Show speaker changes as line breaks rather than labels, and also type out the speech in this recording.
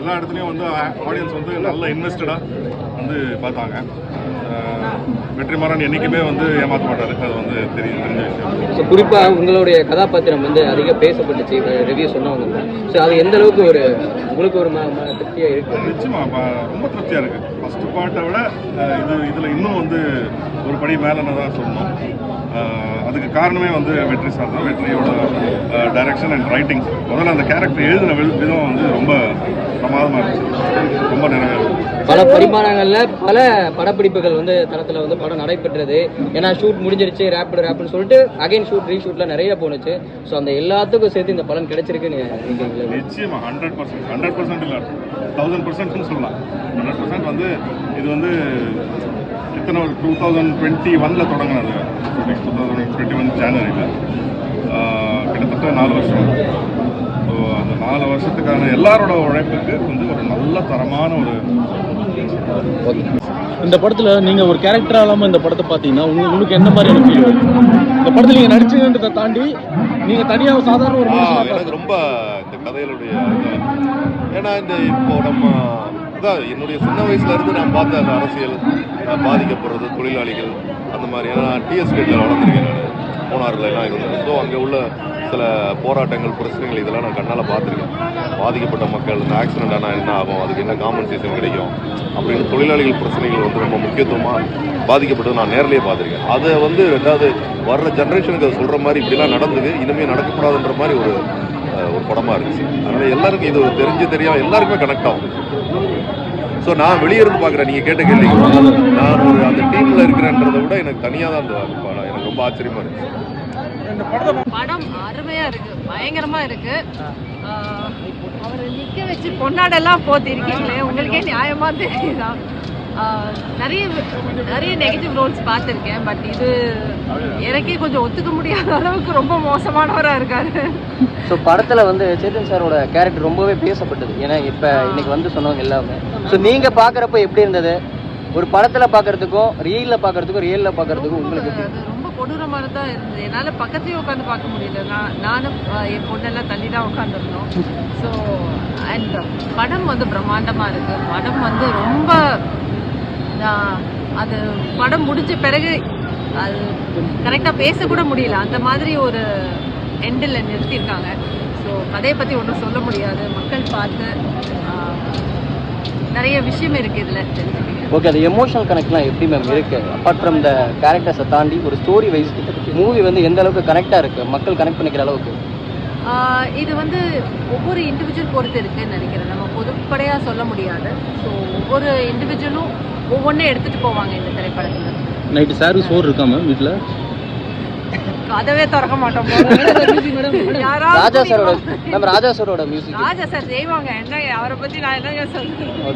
எல்லா இடத்துலையும் வந்து ஆடியன்ஸ் வந்து நல்ல இன்வெஸ்டடாக வந்து பார்த்தாங்க. வெற்றிமாறன் என்றைக்குமே வந்து ஏமாற்ற மாட்டார், அது வந்து தெரிஞ்ச விஷயம்.
ஸோ குறிப்பாக உங்களுடைய கதாபாத்திரம் வந்து அதிக பேசப்பட்டுச்சு ரிவ்யூ சொன்னவங்க. ஸோ அது எந்த அளவுக்கு ஒரு உங்களுக்கு ஒரு திருப்தியாக இருக்குது?
நிச்சயமாக ரொம்ப திருப்தியாக இருக்குது. ஃபஸ்ட்டு பார்ட்டை விட இதில் இன்னும் வந்து ஒரு படி மேலேன்னு தான் சொல்லணும். அதுக்கு காரணமே வந்து வெற்றி சார் தான். வெற்றியோட டைரக்ஷன் அண்ட் ரைட்டிங், முதல்ல அந்த கேரக்டர் எழுதின விதம் வந்து ரொம்ப பிரமாதமாக இருந்துச்சு, ரொம்ப நிறைவேறும்.
பல பரிமாணங்களில் பல படப்பிடிப்புகள் வந்து தளத்தில் வந்து படம் நடைபெற்றது. ஏன்னா ஷூட் முடிஞ்சிருச்சு, ரேப்னு சொல்லிட்டு அகைன் ஷூட்லாம் நிறைய போணுச்சு. ஸோ அந்த எல்லாத்துக்கும் சேர்த்து இந்த பலன் கிடைச்சிருக்குன்னு நினைக்கிறீங்களா?
நிச்சயமாக 100% இல்லை, 1000% சொல்லலாம். 100% வந்து இது வந்து இத்தனை 2021 தொடங்கினது, 2021 ஜனவரியில், கிட்டத்தட்ட 4 வருஷம். ஸோ அந்த 4 வருஷத்துக்கான எல்லாரோட உழைப்புக்கு வந்து ஒரு நல்ல தரமான ஒரு
இந்த படத்தில் நீங்கள் ஒரு கேரக்டராக இல்லாமல் இந்த படத்தை பார்த்தீங்கன்னா உங்களுக்கு என்ன மாதிரியான ஃபீல் வரும்? இந்த படத்தில் நீங்கள் நடிச்சுன்றதை தாண்டி நீங்கள் தனியாக சாதாரண ஒரு
எனக்கு ரொம்ப இந்த கதைகளுடைய ஏன்னா இந்த இப்போ நம்ம இதான் என்னுடைய சின்ன வயசுல இருந்து நான் பார்த்த அந்த அரசியல் பாதிக்கப்படுறது, தொழிலாளிகள் அந்த மாதிரி. ஏன்னா டிஎஸ்கேட்டில் வளர்ந்துருக்கேன் நான், மூணாறுல எல்லாம் இருந்தேன். ஸோ அங்கே உள்ள சில போராட்டங்கள், பிரச்சனைகள் இதெல்லாம் நான் கண்ணால் பார்த்துருக்கேன். பாதிக்கப்பட்ட மக்கள், இந்த ஆக்சிடென்ட் ஆனால் என்ன ஆகும், அதுக்கு என்ன காம்பன்சேஷன் கிடைக்கும் அப்படின்னு தொழிலாளிகள் பிரச்சனைகள் வந்து ரொம்ப முக்கியத்துவமாக பாதிக்கப்பட்டது நான் நேரிலேயே பார்த்துருக்கேன். அதை வந்து ரெண்டாவது வர்ற ஜென்ரேஷனுக்கு அதை சொல்கிற மாதிரி இப்படிலாம் நடந்தது, இனிமேல் நடக்கக்கூடாதுன்ற மாதிரி ஒரு படமாக இருந்துச்சு. அதனால் எல்லாருக்கும் இது தெரிஞ்சு தெரியாமல் எல்லாருக்குமே கனெக்ட் ஆகும். ஸோ நான் வெளியே இருந்து பார்க்குறேன், நீங்கள் கேட்ட கேள்வி, நான் ஒரு அந்த டீமில் இருக்கிறேன்றதை விட எனக்கு தனியாக தான் அந்த படம் எனக்கு ரொம்ப ஆச்சரியமாக இருந்துச்சு.
படம் அருமையா இருக்கு, பயங்கரமா இருக்கு. அவரை நிக்க வச்சு கொண்டாடெல்லாம் போத்திருக்கீங்களே, உங்களுக்கே நியாயமா தெரியுதா? நிறைய நெகட்டிவ் ரோல்ஸ் பார்த்துருக்கேன். பட் இது எனக்கே கொஞ்சம் ஒத்துக்க முடியாத அளவுக்கு ரொம்ப மோசமானவராக இருக்காரு.
ஸோ படத்தில் வந்து சேத்தன் சாரோட கேரக்டர் ரொம்பவே பேசப்பட்டது. ஏன்னா இப்போ இன்னைக்கு வந்து சொன்னவங்க எல்லாமே. ஸோ நீங்கள் பார்க்குறப்ப எப்படி இருந்தது? ஒரு படத்தில் பார்க்குறதுக்கும் ரியலில் பார்க்குறதுக்கும் உங்களுக்கு
ரொம்ப கொடூரமானதாக இருந்தது. என்னால் பக்கத்துலேயே உட்காந்து பார்க்க முடியல. நானும் என் பொண்ணெல்லாம் தள்ளி தான் உட்காந்துருந்தோம். ஸோ அண்ட் படம் வந்து பிரம்மாண்டமாக இருக்குது. படம் வந்து ரொம்ப அது படம் முடிஞ்ச பிறகு அது கரெக்டாக பேசக்கூட முடியல, அந்த மாதிரி ஒரு எண்டில் நிறுத்தியிருக்காங்க. ஸோ கதையை பற்றி ஒன்றும் சொல்ல முடியாது. மக்கள் பார்த்து நிறைய விஷயம் இருக்குது இதில் தெரிஞ்சுக்கிங்க.
ஓகே, அது எமோஷனல் கனெக்ட்லாம் எப்படி மேம் இருக்குது? அப்பார்ட் ஃப்ரம் த கேரக்டர்ஸை தாண்டி ஒரு ஸ்டோரி வைஸ் மூவி வந்து எந்த அளவுக்கு கனெக்டாக இருக்குது, மக்கள் கனெக்ட் பண்ணிக்கிற அளவுக்கு?
இது வந்து ஒவ்வொரு இண்டிவிஜுவல் பொறுத்து இருக்குன்னு நினைக்கிறேன். நம்ம பொதுப்படையாக சொல்ல முடியாது. ஸோ ஒவ்வொரு இண்டிவிஜுவலும் ஒவ்வொன்றும் எடுத்துகிட்டு போவாங்க இந்த திரைப்படத்தில்.
நைட்டு சாரு சோறு இருக்கா மேம் வீட்டில்?
கதவே திறக்க மாட்டோம்.
ராஜா சாரோட மியூசிக்
ராஜா சார் செய்வாங்க. என்ன அவரை பற்றி நான் என்ன சொல்றேன்?